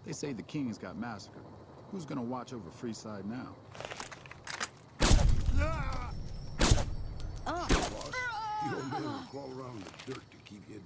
They say the kings got massacred. Who's gonna watch over Freeside now? Boss, the old man will crawl around in the dirt to keep hidden.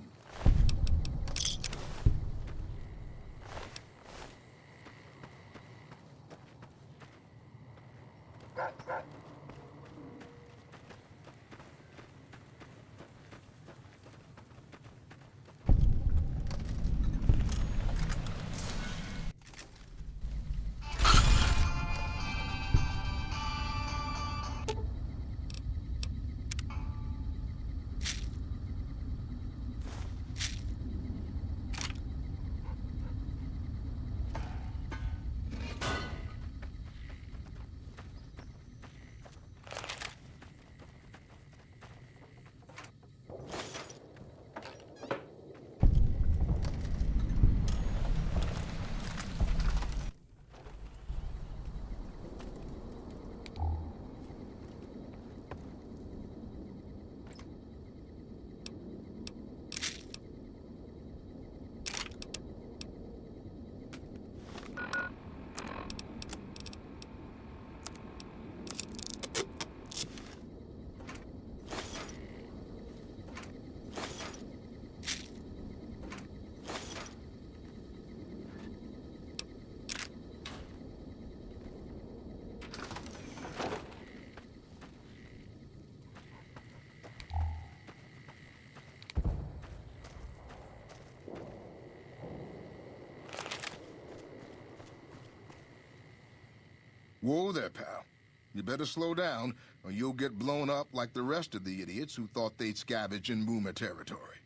Whoa there, pal. You better slow down, or you'll get blown up like the rest of the idiots who thought they'd scavenge in Boomer territory.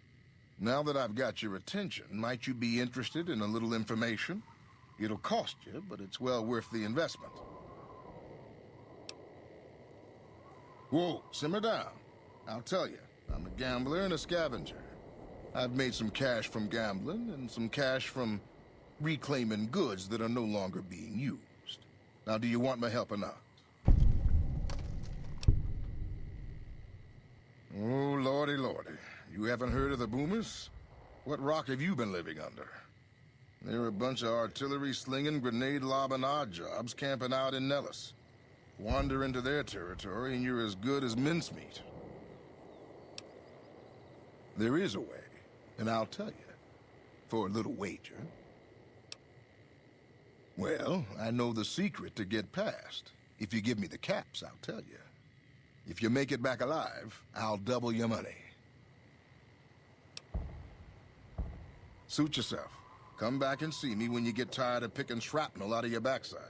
Now that I've got your attention, might you be interested in a little information? It'll cost you, but it's well worth the investment. Whoa, simmer down. I'll tell you, I'm a gambler and a scavenger. I've made some cash from gambling and some cash from reclaiming goods that are no longer being used. Now, do you want my help or not? Oh, lordy, lordy. You haven't heard of the Boomers? What rock have you been living under? They're a bunch of artillery-slinging, grenade-lobbing odd jobs camping out in Nellis. Wander into their territory and you're as good as mincemeat. There is a way, and I'll tell you. For a little wager. Well, I know the secret to get past. If you give me the caps, I'll tell you. If you make it back alive, I'll double your money. Suit yourself. Come back and see me when you get tired of picking shrapnel out of your backside.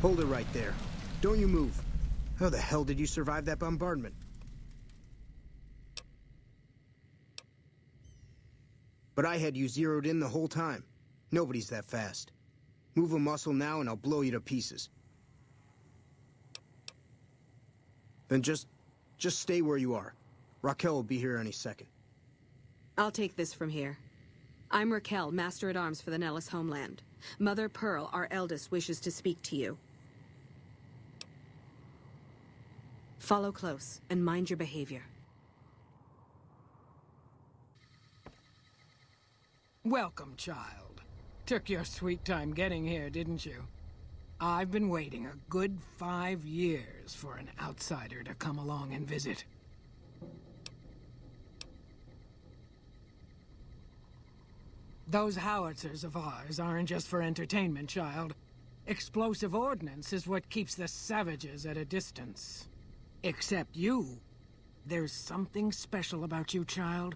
Hold it right there. Don't you move. How the hell did you survive that bombardment? But I had you zeroed in the whole time. Nobody's that fast. Move a muscle now and I'll blow you to pieces. Then just stay where you are. Raquel will be here any second. I'll take this from here. I'm Raquel, Master-at-Arms for the Nellis homeland. Mother Pearl, our eldest, wishes to speak to you. Follow close and mind your behavior. Welcome, child. Took your sweet time getting here, didn't you? I've been waiting a good 5 years for an outsider to come along and visit. Those howitzers of ours aren't just for entertainment, child. Explosive ordnance is what keeps the savages at a distance. Except you. There's something special about you, child,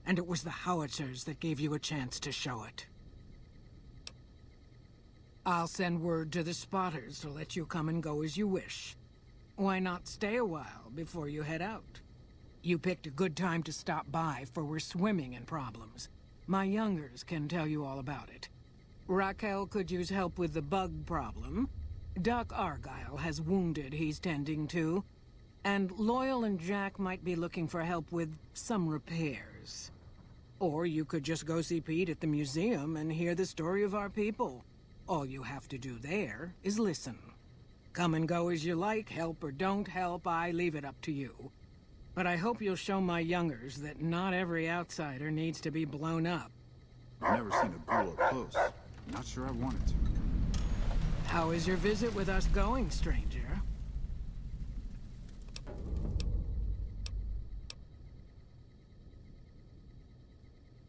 and it was the howitzers that gave you a chance to show it. I'll send word to the spotters to let you come and go as you wish. Why not stay a while before you head out? You picked a good time to stop by, for we're swimming in problems. My youngers can tell you all about it. Raquel could use help with the bug problem. Doc Argyle has wounded he's tending to. And Loyal and Jack might be looking for help with some repairs. Or you could just go see Pete at the museum and hear the story of our people. All you have to do there is listen. Come and go as you like, help or don't help, I leave it up to you. But I hope you'll show my youngers that not every outsider needs to be blown up. I've never seen a ghoul up close. Not sure I wanted to. How is your visit with us going, stranger?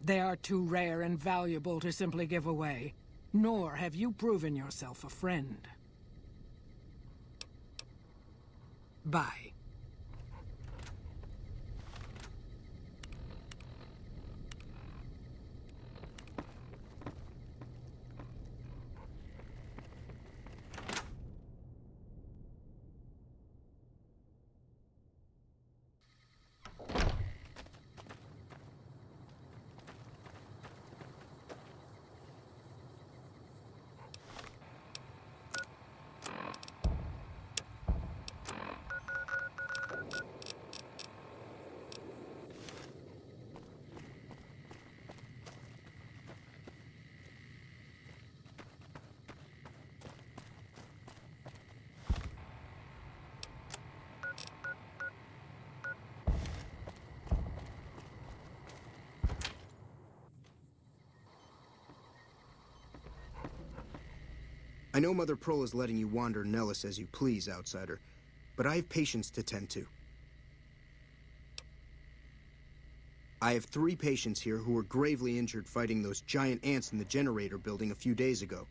They are too rare and valuable to simply give away. Nor have you proven yourself a friend. Bye. I know Mother Pearl is letting you wander Nellis as you please, outsider, but I have patients to tend to. I have 3 patients here who were gravely injured fighting those giant ants in the generator building a few days ago.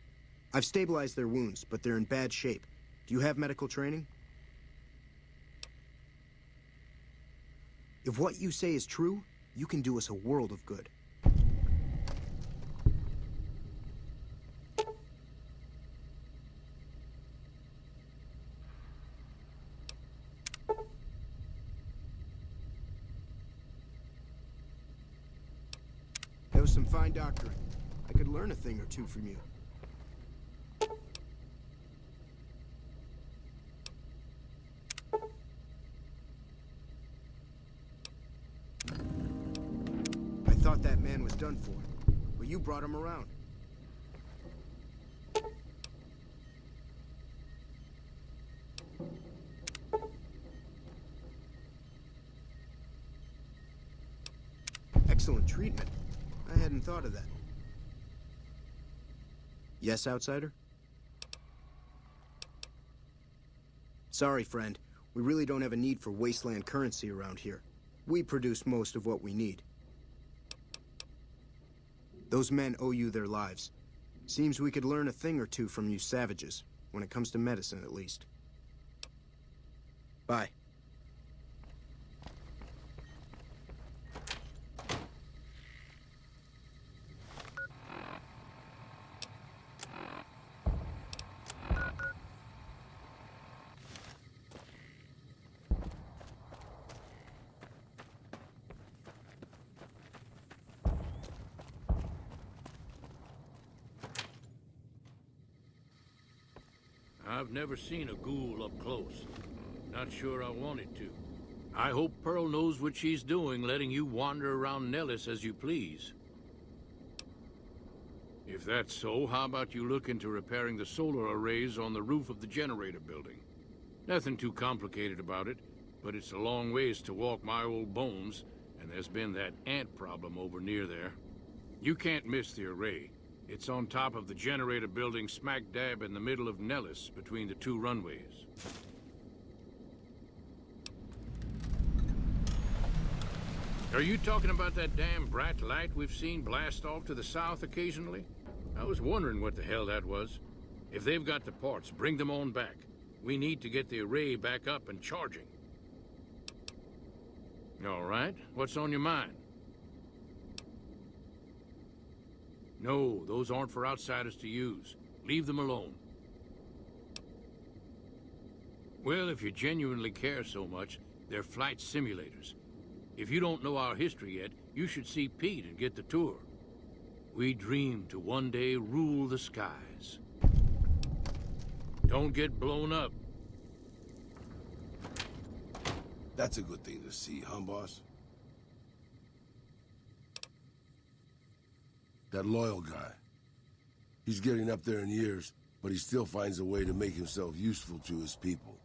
I've stabilized their wounds, but they're in bad shape. Do you have medical training? If what you say is true, you can do us a world of good. That was some fine doctoring. I could learn a thing or two from you. I thought that man was done for, but you brought him around. Excellent treatment. I hadn't thought of that. Yes, outsider? Sorry, friend. We really don't have a need for wasteland currency around here. We produce most of what we need. Those men owe you their lives. Seems we could learn a thing or two from you savages, when it comes to medicine at least. Bye. I've never seen a ghoul up close. Not sure I wanted to. I hope Pearl knows what she's doing, letting you wander around Nellis as you please. If that's so, how about you look into repairing the solar arrays on the roof of the generator building? Nothing too complicated about it, but it's a long ways to walk my old bones, and there's been that ant problem over near there. You can't miss the array. It's on top of the generator building smack dab in the middle of Nellis, between the two runways. Are you talking about that damn bright light we've seen blast off to the south occasionally? I was wondering what the hell that was. If they've got the parts, bring them on back. We need to get the array back up and charging. All right, what's on your mind? No, those aren't for outsiders to use. Leave them alone. Well, if you genuinely care so much, they're flight simulators. If you don't know our history yet, you should see Pete and get the tour. We dream to one day rule the skies. Don't get blown up. That's a good thing to see, huh, boss? That loyal guy. He's getting up there in years, but he still finds a way to make himself useful to his people.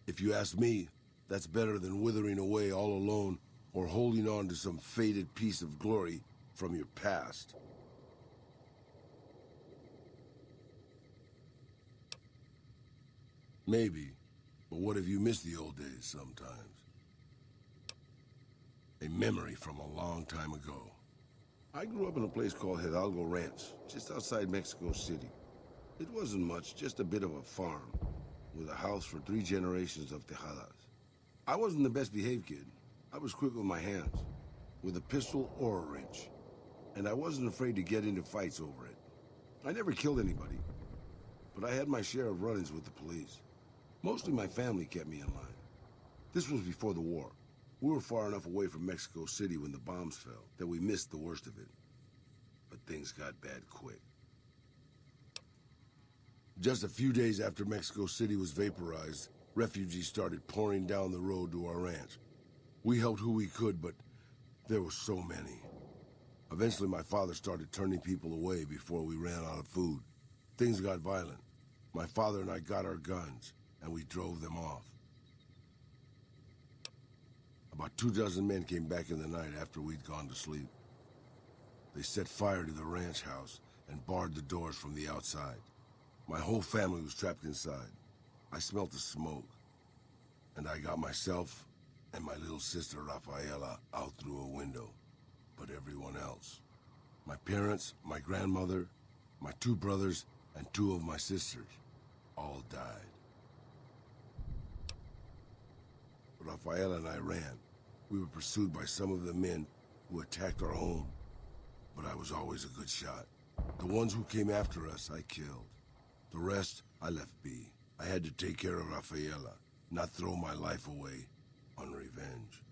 If you ask me, that's better than withering away all alone or holding on to some faded piece of glory from your past. Maybe, but what if you miss the old days sometimes? A memory from a long time ago. I grew up in a place called Hidalgo Ranch, just outside Mexico City. It wasn't much, just a bit of a farm, with a house for 3 generations of Tejadas. I wasn't the best behaved kid. I was quick with my hands, with a pistol or a wrench. And I wasn't afraid to get into fights over it. I never killed anybody, but I had my share of run-ins with the police. Mostly my family kept me in line. This was before the war. We were far enough away from Mexico City when the bombs fell that we missed the worst of it. But things got bad quick. Just a few days after Mexico City was vaporized, refugees started pouring down the road to our ranch. We helped who we could, but there were so many. Eventually, my father started turning people away before we ran out of food. Things got violent. My father and I got our guns, and we drove them off. About 24 men came back in the night after we'd gone to sleep. They set fire to the ranch house and barred the doors from the outside. My whole family was trapped inside. I smelt the smoke, and I got myself and my little sister Rafaela out through a window. But everyone else, my parents, my grandmother, my 2 brothers, and 2 of my sisters, all died. Rafaela and I ran. We were pursued by some of the men who attacked our home, but I was always a good shot. The ones who came after us, I killed. The rest, I left be. I had to take care of Rafaela, not throw my life away on revenge.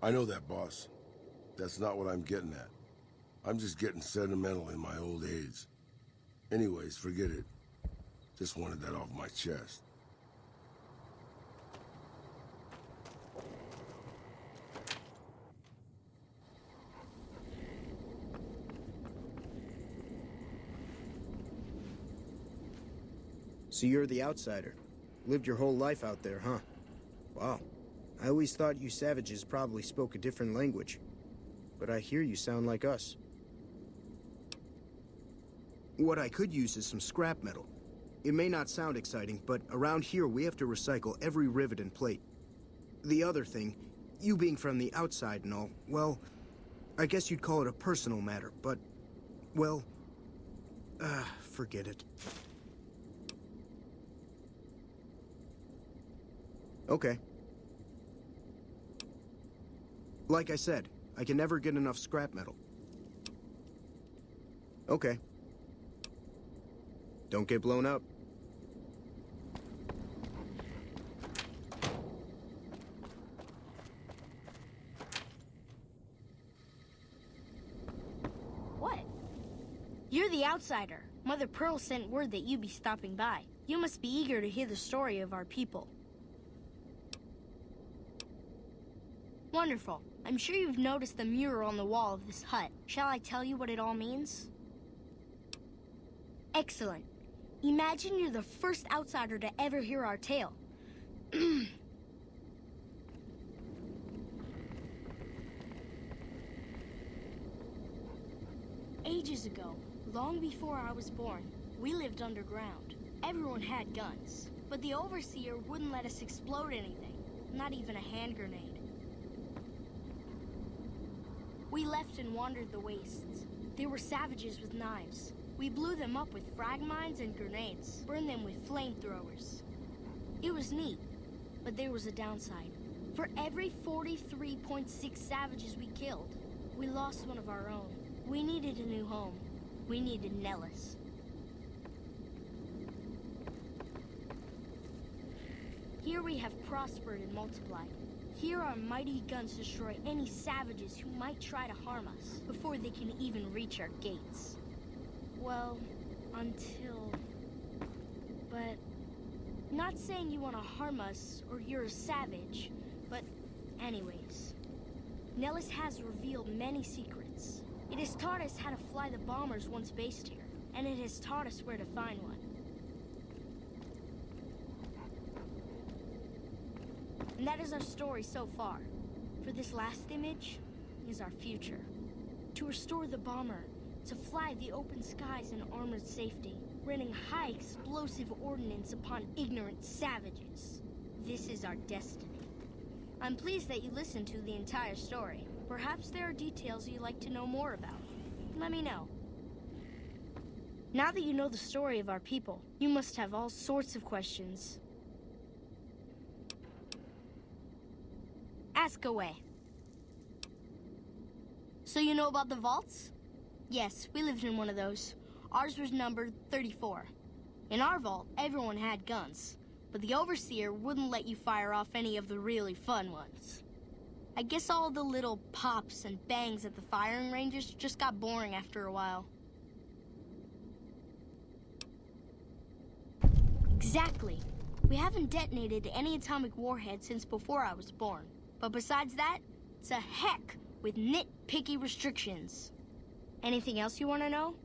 I know that, boss. That's not what I'm getting at. I'm just getting sentimental in my old age. Anyways, forget it. Just wanted that off my chest. So you're the outsider. Lived your whole life out there, huh? Wow. I always thought you savages probably spoke a different language. But I hear you sound like us. What I could use is some scrap metal. It may not sound exciting, but around here we have to recycle every rivet and plate. The other thing, you being from the outside and all, well, I guess you'd call it a personal matter, but, well, forget it. Okay. Like I said, I can never get enough scrap metal. Okay. Don't get blown up. Outsider, Mother Pearl sent word that you'd be stopping by. You must be eager to hear the story of our people. Wonderful. I'm sure you've noticed the mural on the wall of this hut. Shall I tell you what it all means? Excellent. Imagine you're the first outsider to ever hear our tale. Ages ago, long before I was born, we lived underground. Everyone had guns, but the Overseer wouldn't let us explode anything, not even a hand grenade. We left and wandered the wastes. There were savages with knives. We blew them up with frag mines and grenades, burned them with flamethrowers. It was neat, but there was a downside. For every 43.6 savages we killed, we lost one of our own. We needed a new home. We needed Nellis. Here we have prospered and multiplied. Here our mighty guns destroy any savages who might try to harm us before they can even reach our gates. Well, until... But... Not saying you want to harm us or you're a savage, but anyways. Nellis has revealed many secrets. It has taught us how to fly the bombers once based here, and it has taught us where to find one. And that is our story so far. For this last image is our future. To restore the bomber, to fly the open skies in armored safety, raining high explosive ordnance upon ignorant savages. This is our destiny. I'm pleased that you listened to the entire story. Perhaps there are details you'd like to know more about. Let me know. Now that you know the story of our people, you must have all sorts of questions. Ask away. So you know about the vaults? Yes, we lived in one of those. Ours was numbered 34. In our vault, everyone had guns, but the Overseer wouldn't let you fire off any of the really fun ones. I guess all the little pops and bangs at the firing ranges just got boring after a while. Exactly. We haven't detonated any atomic warheads since before I was born. But besides that, it's a heck with nitpicky restrictions. Anything else you want to know?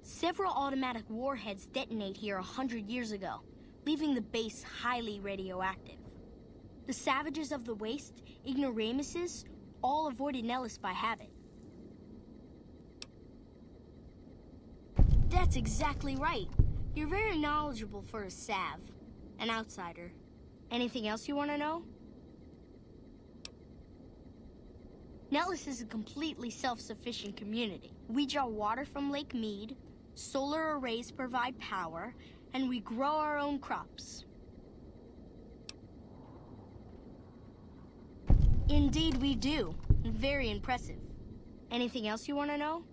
Several automatic warheads detonate here 100 years ago, leaving the base highly radioactive. The savages of the Waste, ignoramuses, all avoided Nellis by habit. That's exactly right. You're very knowledgeable for a Sav, an outsider. Anything else you want to know? Nellis is a completely self-sufficient community. We draw water from Lake Mead, solar arrays provide power, and we grow our own crops. Indeed we do. Very impressive. Anything else you want to know?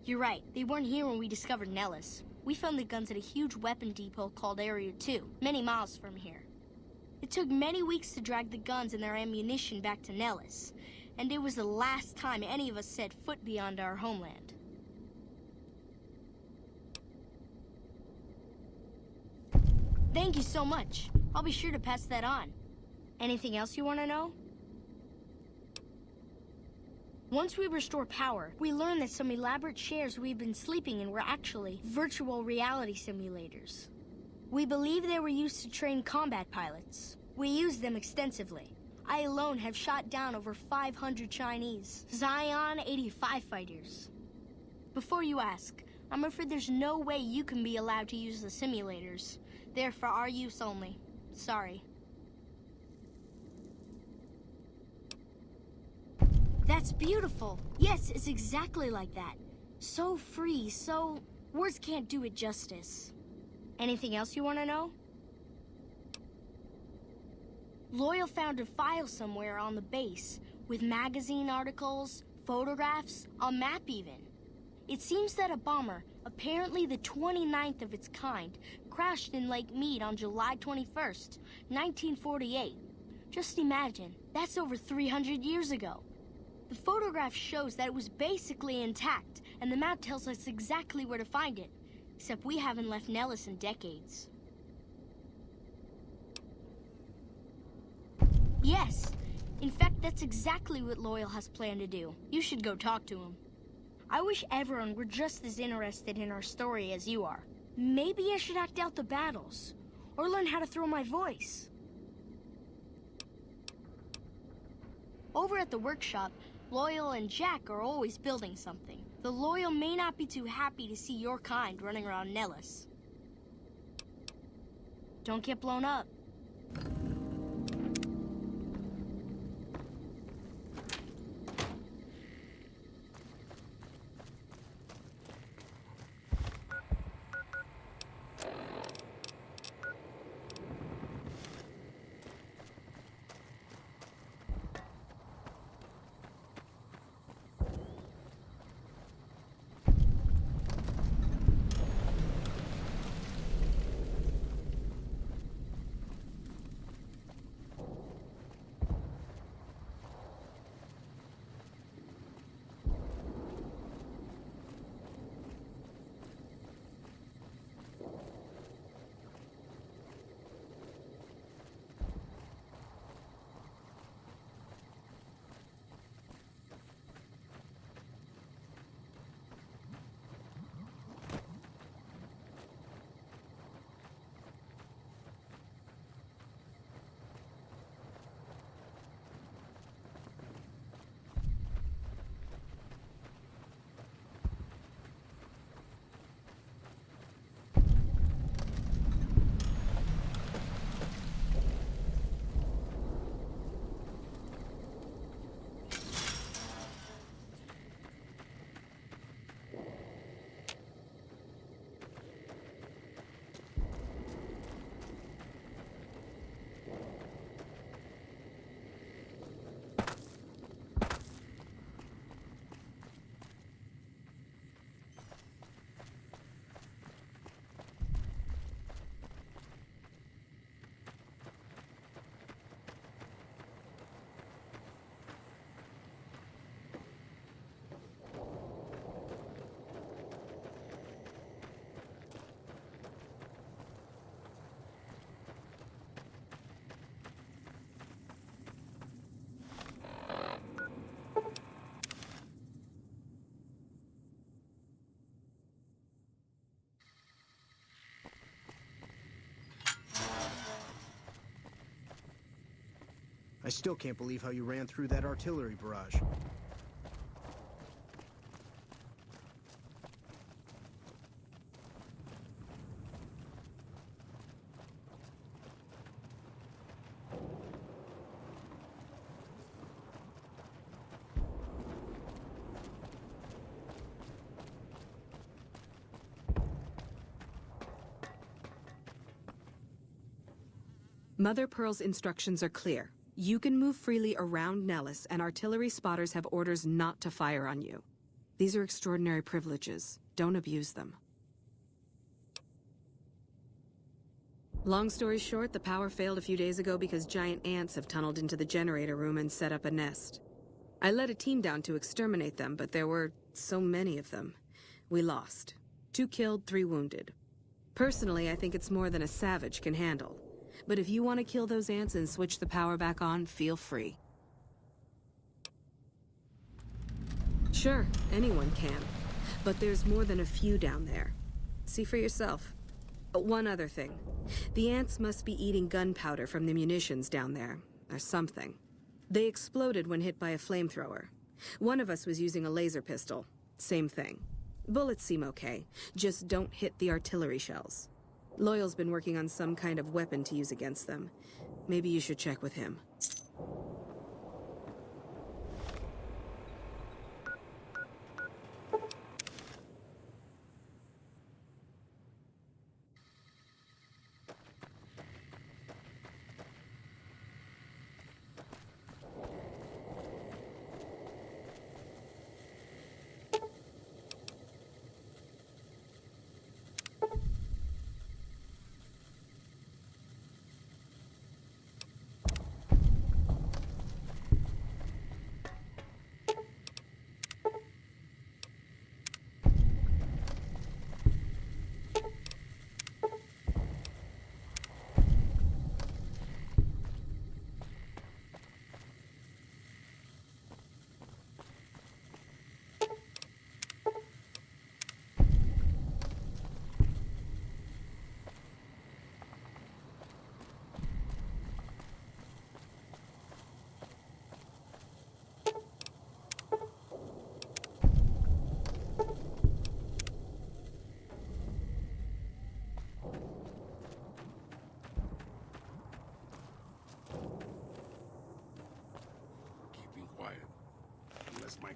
You're right, they weren't here when we discovered Nellis. We found the guns at a huge weapon depot called Area 2, many miles from here. It took many weeks to drag the guns and their ammunition back to Nellis, and it was the last time any of us set foot beyond our homeland. Thank you so much. I'll be sure to pass that on. Anything else you want to know? Once we restore power, we learned that some elaborate chairs we've been sleeping in were actually virtual reality simulators. We believe they were used to train combat pilots. We used them extensively. I alone have shot down over 500 Chinese Zion 85 fighters. Before you ask, I'm afraid there's no way you can be allowed to use the simulators. They're for our use only. Sorry. That's beautiful. Yes, it's exactly like that. So free, so... words can't do it justice. Anything else you want to know? Loyal found a file somewhere on the base, with magazine articles, photographs, a map even. It seems that a bomber, apparently the 29th of its kind, crashed in Lake Mead on July 21st, 1948. Just imagine, that's over 300 years ago. The photograph shows that it was basically intact, and the map tells us exactly where to find it. Except we haven't left Nellis in decades. Yes. In fact, that's exactly what Loyal has planned to do. You should go talk to him. I wish everyone were just as interested in our story as you are. Maybe I should act out the battles, or learn how to throw my voice. Over at the workshop, Loyal and Jack are always building something. The Loyal may not be too happy to see your kind running around Nellis. Don't get blown up. I still can't believe how you ran through that artillery barrage. Mother Pearl's instructions are clear. You can move freely around Nellis, and artillery spotters have orders not to fire on you. These are extraordinary privileges. Don't abuse them. Long story short, the power failed a few days ago because giant ants have tunneled into the generator room and set up a nest. I led a team down to exterminate them, but there were so many of them. We lost. 2 killed, 3 wounded. Personally, I think it's more than a savage can handle. But if you want to kill those ants and switch the power back on, feel free. Sure, anyone can. But there's more than a few down there. See for yourself. One other thing. The ants must be eating gunpowder from the munitions down there, or something. They exploded when hit by a flamethrower. One of us was using a laser pistol. Same thing. Bullets seem okay. Just don't hit the artillery shells. Loyal's been working on some kind of weapon to use against them. Maybe you should check with him.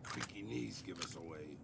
creaky knees give us away.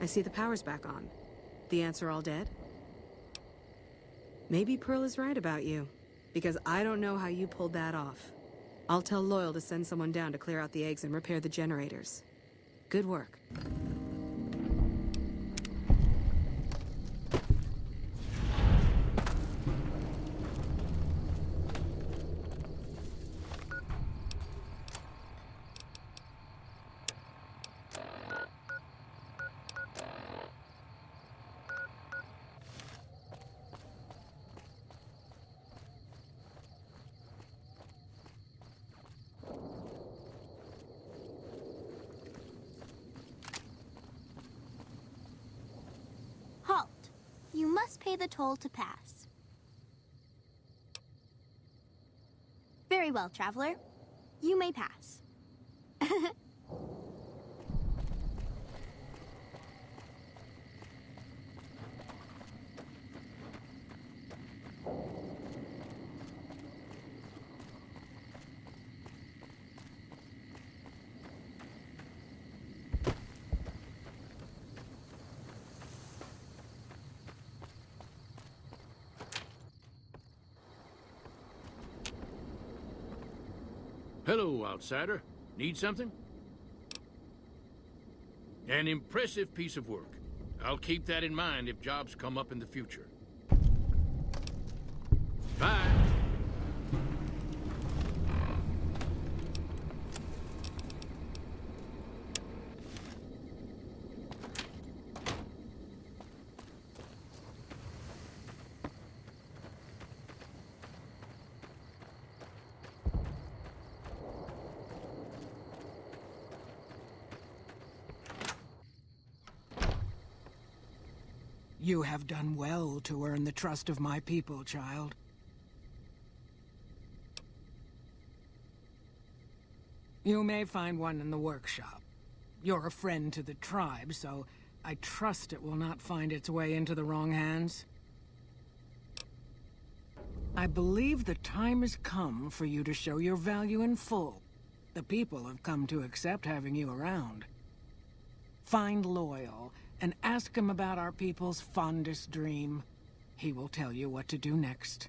I see the power's back on. The ants are all dead? Maybe Pearl is right about you, because I don't know how you pulled that off. I'll tell Loyal to send someone down to clear out the eggs and repair the generators. Good work. Halt! You must pay the toll to pass. Very well, traveler. You may pass. Hello, outsider. Need something? An impressive piece of work. I'll keep that in mind if jobs come up in the future. Bye. You have done well to earn the trust of my people, child. You may find one in the workshop. You're a friend to the tribe, so I trust it will not find its way into the wrong hands. I believe the time has come for you to show your value in full. The people have come to accept having you around. Find Loyal and ask him about our people's fondest dream. He will tell you what to do next.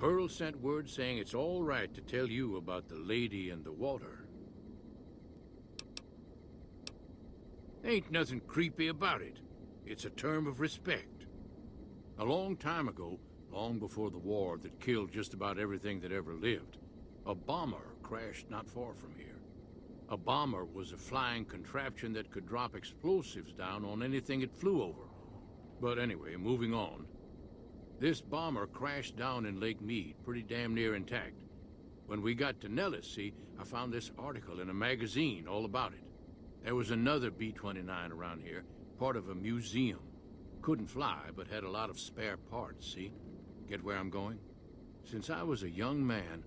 Pearl sent word saying it's all right to tell you about the lady in the water. Ain't nothing creepy about it. It's a term of respect. A long time ago, long before the war that killed just about everything that ever lived, a bomber crashed not far from here. A bomber was a flying contraption that could drop explosives down on anything it flew over. But anyway, moving on. This bomber crashed down in Lake Mead, pretty damn near intact. When we got to Nellis, see, I found this article in a magazine all about it. There was another B-29 around here, part of a museum. Couldn't fly, but had a lot of spare parts, see? Get where I'm going? Since I was a young man,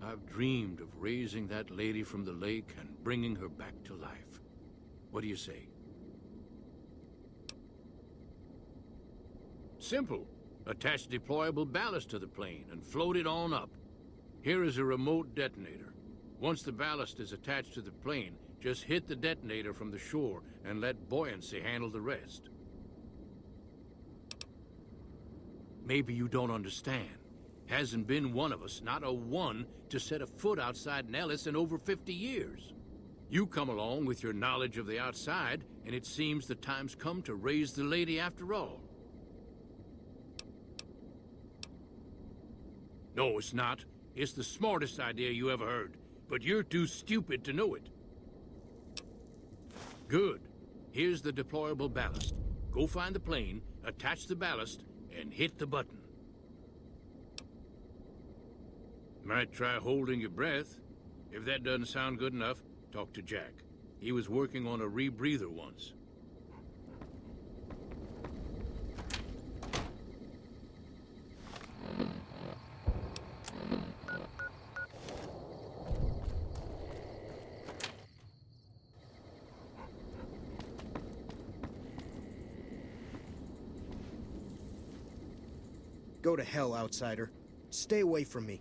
I've dreamed of raising that lady from the lake and bringing her back to life. What do you say? Simple. Attach deployable ballast to the plane and float it on up. Here is a remote detonator. Once the ballast is attached to the plane, just hit the detonator from the shore and let buoyancy handle the rest. Maybe you don't understand. Hasn't been one of us, not a one, to set a foot outside Nellis in over 50 years. You come along with your knowledge of the outside, and it seems the time's come to raise the lady after all. No, it's not. It's the smartest idea you ever heard, but you're too stupid to know it. Good. Here's the deployable ballast. Go find the plane, attach the ballast, and hit the button. Might try holding your breath. If that doesn't sound good enough, talk to Jack. He was working on a rebreather once. Go to hell, outsider. Stay away from me.